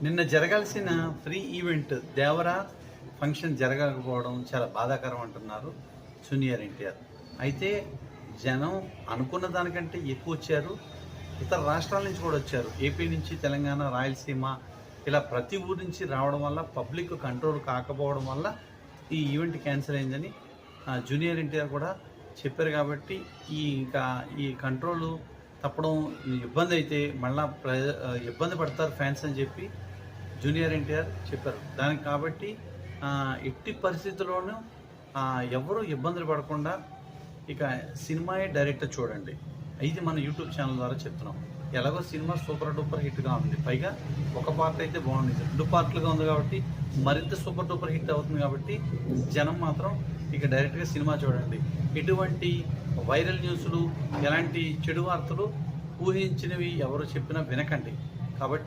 నిన్న జరగాల్సిన free event Devara function జరగకపోవడం చాలా బాధాకరం అంటున్నారు జూనియర్ ఎన్టీఆర్. అయితే జనం అనుకున్న దానికంటే ఎక్కువ వచ్చారు. ఇతర రాష్ట్రాల నుంచి కూడా వచ్చారు. ఏపీ నుంచి, తెలంగాణ, రాయలసీమ ఇలా ప్రతి ఊరు నుంచి రావడం వల్ల పబ్లిక్ కంట్రోల్ కాకపోవడం వల్ల ఈ ఈవెంట్ క్యాన్సిల్ అయిందని జూనియర్ ఎన్టీఆర్ కూడా చెప్పారు. కాబట్టి ఈ కంట్రోల్ తప్పడం ఇబ్బంది అయితే మళ్ళీ ఇబ్బంది పడతారు ఫ్యాన్స్ అని చెప్పి జూనియర్ ఎన్టీఆర్ చెప్పారు. దానికి కాబట్టి ఎట్టి పరిస్థితుల్లోనూ ఎవరు ఇబ్బందులు పడకుండా ఇక సినిమాయే డైరెక్టర్ చూడండి. ఇది మన యూట్యూబ్ ఛానల్ ద్వారా చెప్తున్నాం. ఎలాగో సినిమా సూపర్ డూపర్ హిట్గా ఉంది. పైగా ఒక పార్ట్ అయితే బాగుంది, 2 పార్ట్లుగా ఉంది కాబట్టి మరింత సూపర్ డూపర్ హిట్ అవుతుంది. కాబట్టి జనం మాత్రం ఇక డైరెక్ట్గా సినిమా చూడండి. ఎటువంటి వైరల్ న్యూస్లు, ఎలాంటి చెడు వార్తలు ఊహించినవి ఎవరు చెప్పినా వినకండి. కాబట్టి